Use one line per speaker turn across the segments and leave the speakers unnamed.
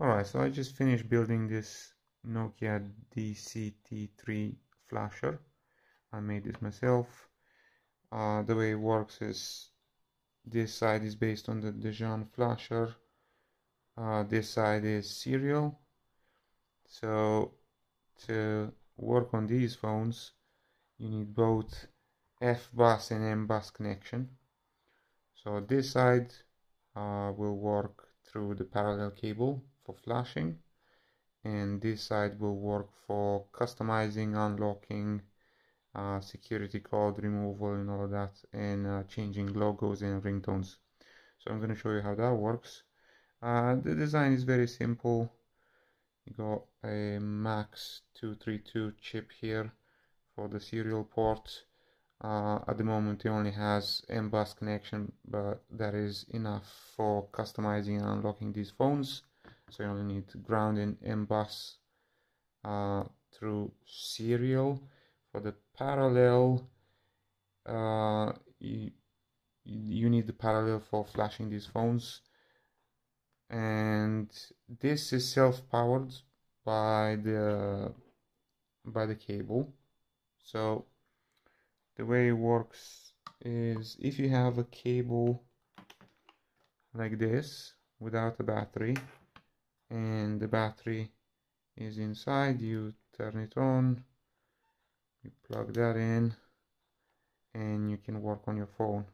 Alright, so I just finished building this Nokia DCT-3 flasher. I made this myself. The way it works is this side is based on the Dejan flasher. This side is serial. So to work on these phones, you need both F-bus and M-bus connection. So this side will work through the parallel cable for flashing, and this side will work for customizing, unlocking, security code removal and all of that, and changing logos and ringtones. So I'm going to show you how that works. The design is very simple. You got a Max 232 chip here for the serial port. At the moment it only has M-bus connection, but that is enough for customizing and unlocking these phones. So you only need ground and M-bus through serial. For the parallel, you need the parallel for flashing these phones, and this is self-powered by the cable. So the way it works is, if you have a cable like this without a battery and the battery is inside, you turn it on, you plug that in, and you can work on your phone.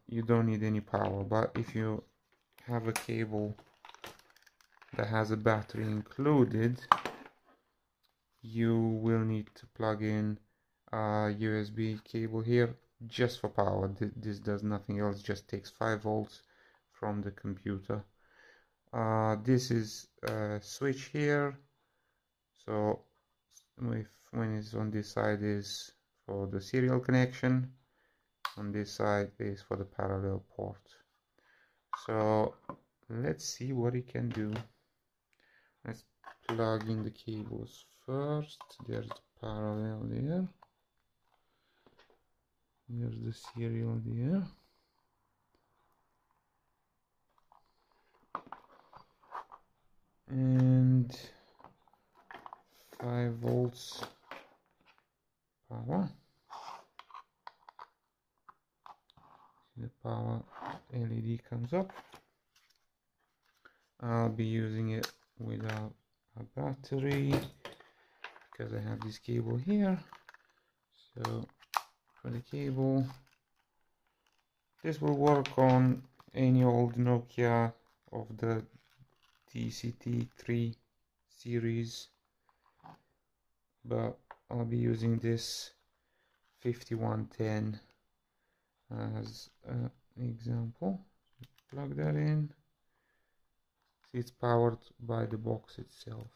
You don't need any power. But if you have a cable that has a battery included, you will need to plug in a USB cable here just for power. This does nothing else, just takes 5 volts from the computer. This is a switch here, so when it's on this side is for the serial connection, on this side is for the parallel port. So let's see what it can do. Let's plug in the cables first. There's the parallel there, there's the serial there, and 5 volts power. The power LED comes up. I'll be using it without a battery because I have this cable here. So for the cable, this will work on any old Nokia of the DCT-3 series, but I'll be using this 5110 as an example. Plug that in. See, it's powered by the box itself.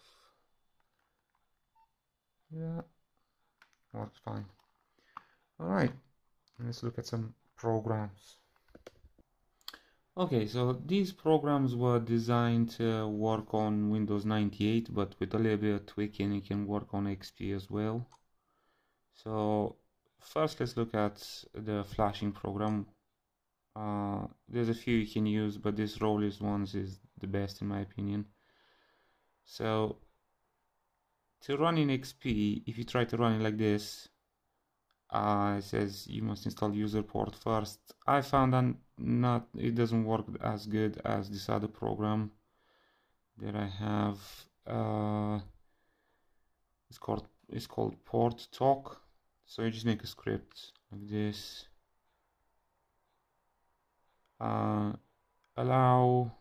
Yeah, works fine. Alright, let's look at some programs. Okay, so these programs were designed to work on Windows 98, but with a little bit of tweaking it can work on XP as well. So first let's look at the flashing program. There's a few you can use, but this Rollis ones is the best in my opinion. So to run in XP, if you try to run it like this, it says you must install user port first. I found that it doesn't work as good as this other program that I have. It's called Port Talk. So you just make a script like this. Allow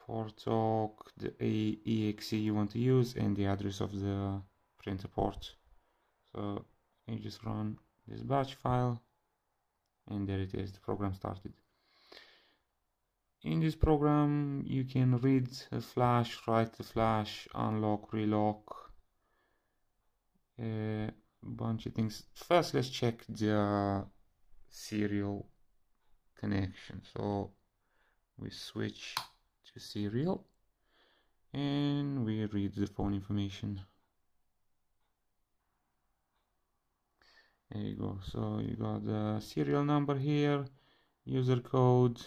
port talk, the exe you want to use, and the address of the printer port. So you just run this batch file, and there it is, the program started. In this program you can read a flash, write the flash, unlock, relock, a bunch of things. First let's check the serial connection. So we switch to serial and we read the phone information. There you go. So you got the serial number here, user code,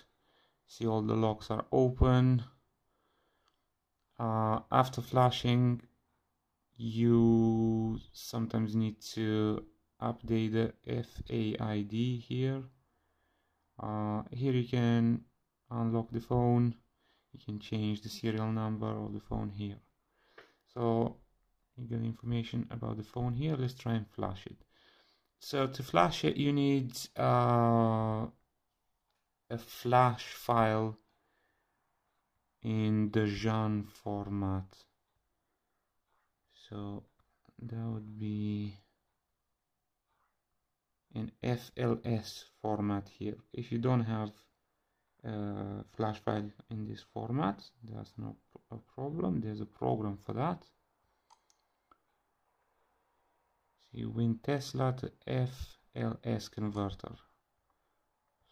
See, all the locks are open. After flashing, you sometimes need to update the FAID here. Here you can unlock the phone. You can change the serial number of the phone here. So you get information about the phone here. Let's try and flash it. So to flash it, you need a flash file in Dejan format. So that would be in FLS format here. If you don't have a flash file in this format, that's not a problem. There's a program for that. See, Win Tesla to FLS converter.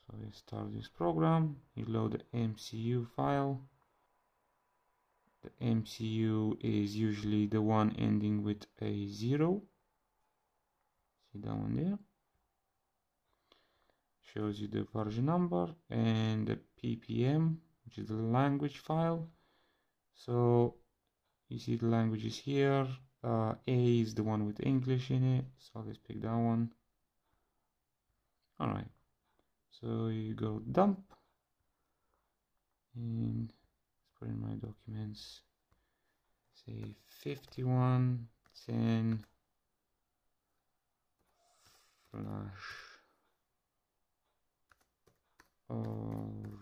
So you start this program, you load the MCU file. The MCU is usually the one ending with a 0. See that one there? Shows you the version number and the ppm, which is the language file. So you see the languages here. A is the one with English in it, so let's pick that one. Alright, so you go dump and let's put in my documents, say 5110 flash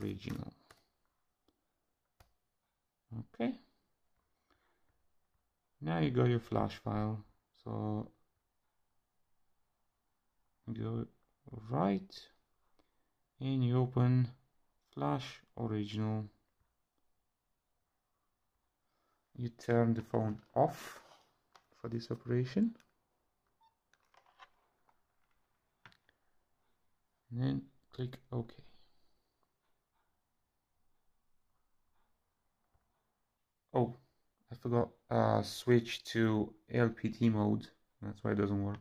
original. Okay, now you got your flash file. So go right and you open flash original. You turn the phone off for this operation and then click OK. Oh, I forgot, switch to LPT mode. That's why it doesn't work.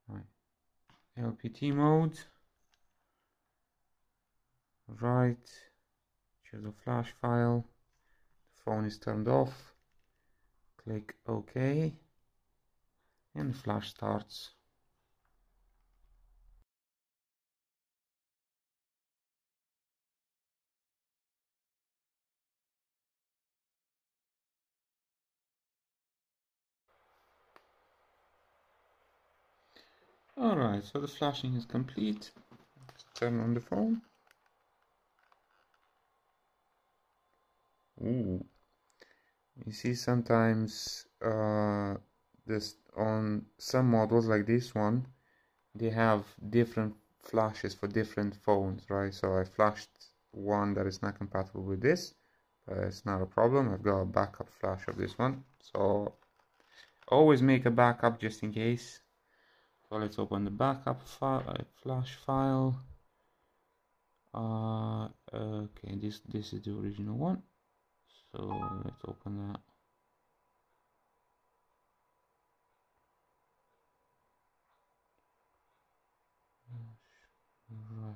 Right. LPT mode. Right. Choose a flash file. The phone is turned off. Click OK. And the flash starts. Alright, so the flashing is complete. Let's turn on the phone. Ooh. You see sometimes this on some models like this one, they have different flashes for different phones, right? So I flashed one that is not compatible with this, but it's not a problem. I've got a backup flash of this one. So always make a backup just in case. So let's open the backup flash file. Okay, this is the original one. So let's open that. Right.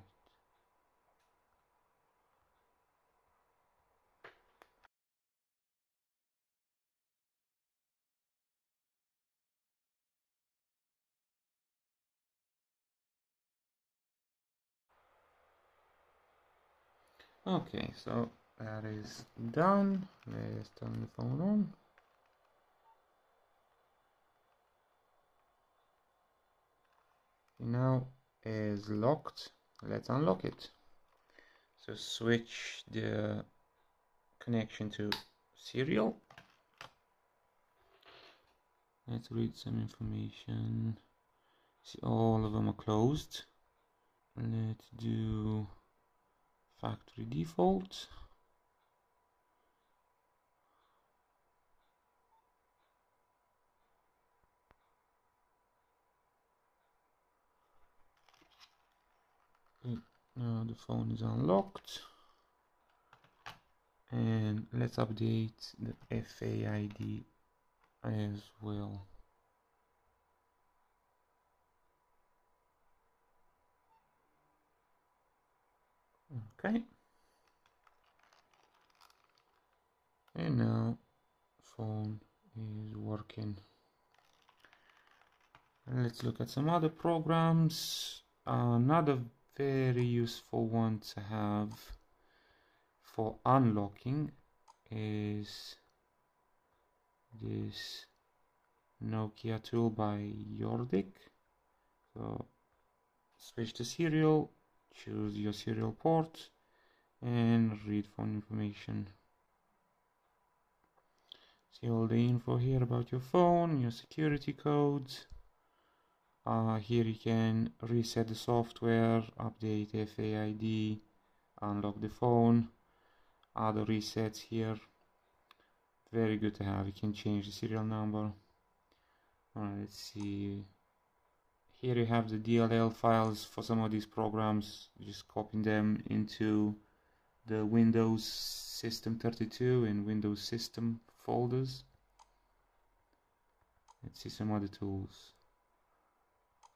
Okay, so that is done. Let's turn the phone on. Now is locked. Let's unlock it. So switch the connection to serial. Let's read some information. See, all of them are closed. Let's do factory default. Now the phone is unlocked. And let's update the FAID as well. Okay. And now phone is working. And let's look at some other programs. Another very useful one to have for unlocking is this Nokia tool by Jordik. So switch to serial, choose your serial port, and read phone information. See all the info here about your phone, your security codes. Here you can reset the software, update FAID, unlock the phone, other resets here. Very good to have. You can change the serial number. Alright, let's see. Here you have the DLL files for some of these programs. Just copying them into the Windows System 32 and Windows System folders. Let's see some other tools.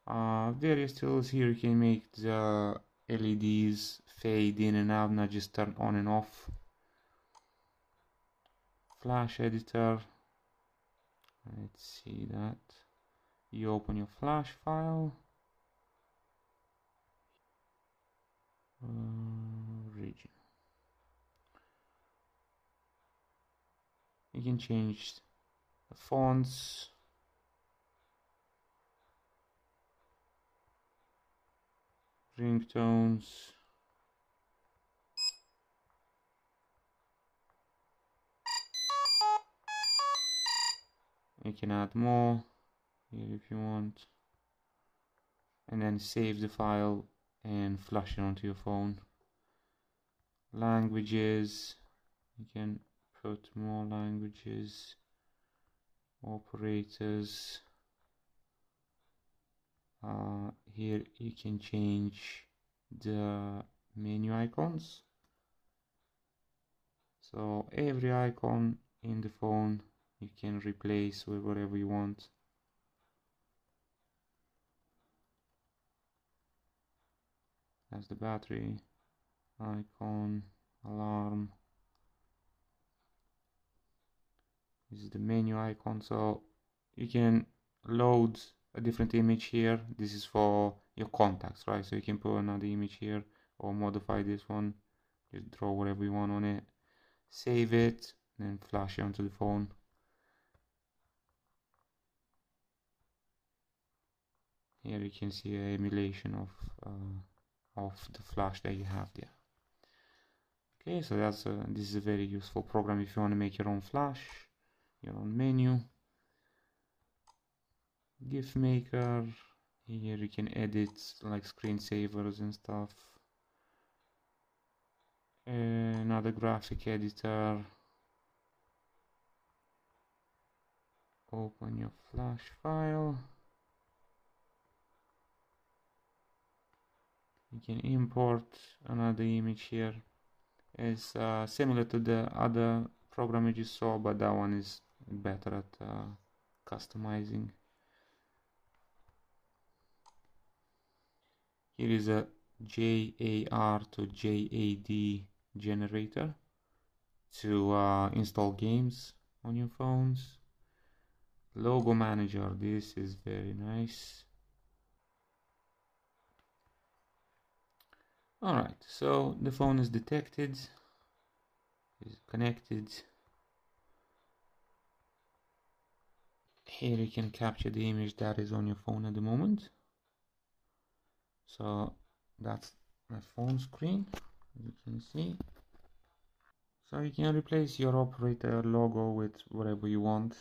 Various tools here. You can make the LEDs fade in and out, not just turn on and off. Flash editor. Let's see that. You open your flash file. Region. You can change the fonts. Ringtones. You can add more here if you want, and then save the file and flash it onto your phone. Languages, you can put more languages. Operators, here you can change the menu icons, so every icon in the phone you can replace with whatever you want. That's the battery icon, alarm. This is the menu icon, so you can load a different image here. This is for your contacts, right? So you can put another image here or modify this one. Just draw whatever you want on it, save it, then flash it onto the phone. Here you can see an emulation of the flash that you have there. Okay, so that's this is a very useful program if you want to make your own flash, your own menu. GIF maker. Here you can edit like screensavers and stuff. Another graphic editor. Open your flash file. You can import another image here. It's similar to the other program you just saw, but that one is better at customizing. Here is a JAR to JAD generator to install games on your phones. Logo manager, this is very nice. Alright, so the phone is detected, is connected. Here you can capture the image that is on your phone at the moment. So that's my phone screen, as you can see. So you can replace your operator logo with whatever you want.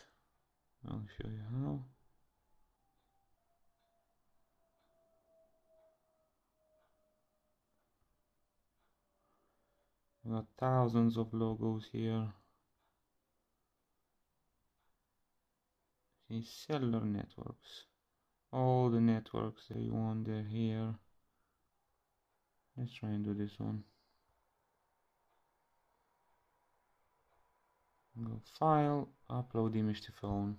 I'll show you how. We got thousands of logos here. See, cellular networks. All the networks that you want, they're here. Let's try and do this one. Go file, upload image to phone.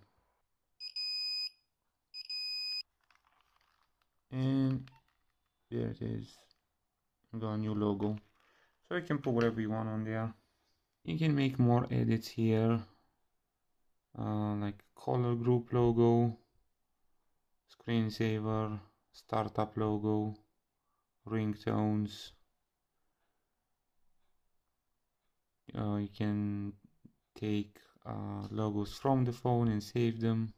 And there it is. Got a new logo. So you can put whatever you want on there. You can make more edits here, like color group logo, screensaver, startup logo, ringtones. You can take logos from the phone and save them.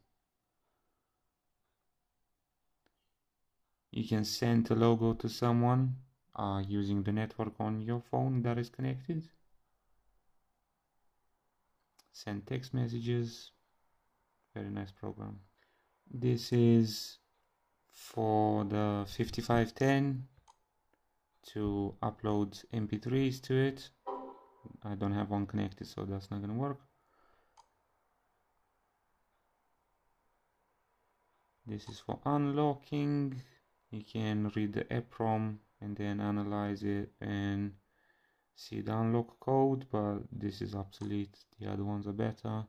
You can send a logo to someone using the network on your phone that is connected. Send text messages. Very nice program. This is for the 5510 to upload MP3s to it. I don't have one connected, so that's not gonna work. This is for unlocking. You can read the EPROM and then analyze it and see the unlock code, but this is obsolete. The other ones are better.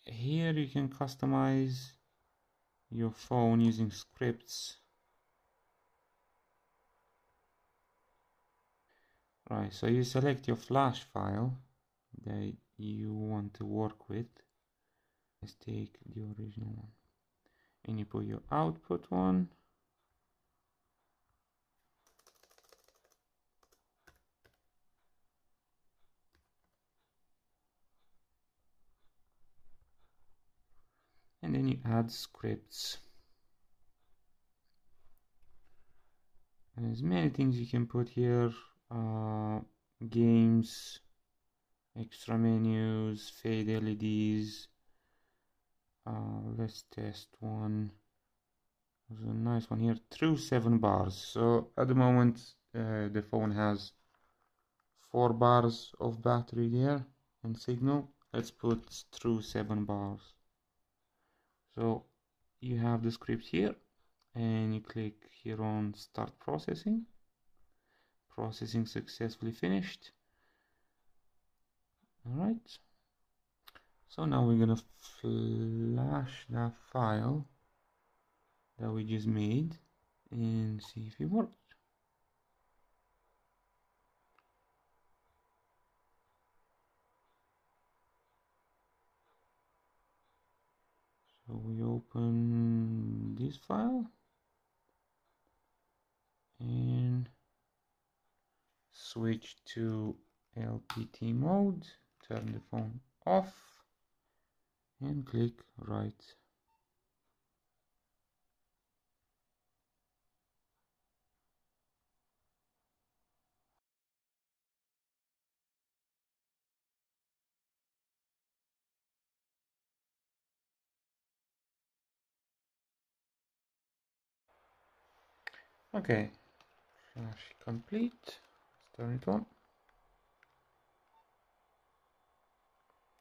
Here you can customize your phone using scripts. Right, so you select your flash file that you want to work with. Let's take the original one. And you put your output one. And then you add scripts. And there's many things you can put here. Games, extra menus, fade LEDs. Let's test one. There's a nice one here, through 7 bars. So at the moment the phone has 4 bars of battery there and signal. Let's put through 7 bars. So you have the script here and you click here on start processing. Processing successfully finished. Alright, so now we're gonna flash that file that we just made and see if it works. So we open this file and switch to LPT mode, turn the phone off and click write. Okay, flash complete. Let's turn it on.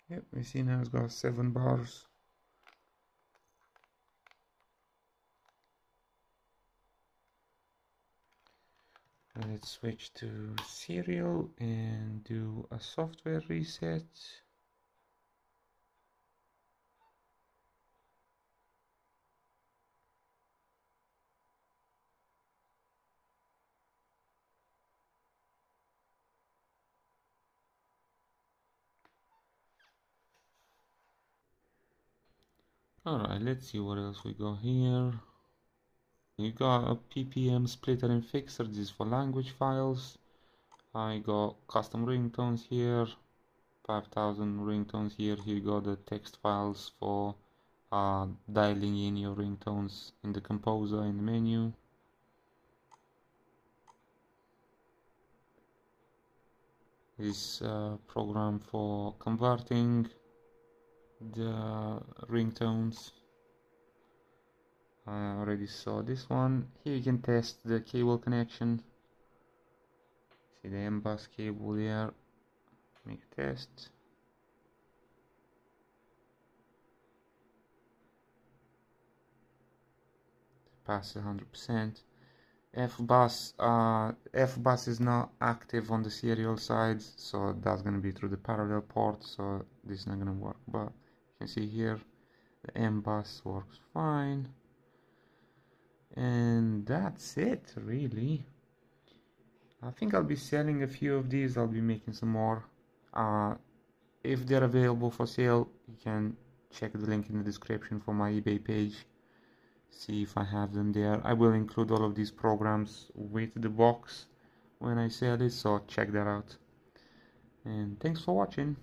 Yep, we see now it's got 7 bars. Let's switch to serial and do a software reset. Alright, let's see what else we got here. You got a ppm splitter and fixer. This is for language files. I got custom ringtones here, 5000 ringtones here. Here you got the text files for dialing in your ringtones in the composer in the menu. This program for converting the ringtones. I already saw this one. Here you can test the cable connection. See the M-bus cable there. Make a test. Passes 100%. F-bus is not active on the serial side, so that's going to be through the parallel port, so this is not going to work. But you can see here the M-bus works fine. And that's it, really. I think I'll be selling a few of these. I'll be making some more. If they're available for sale, you can check the link in the description for my eBay page. See if I have them there. I will include all of these programs with the box when I sell it, so check that out. And thanks for watching.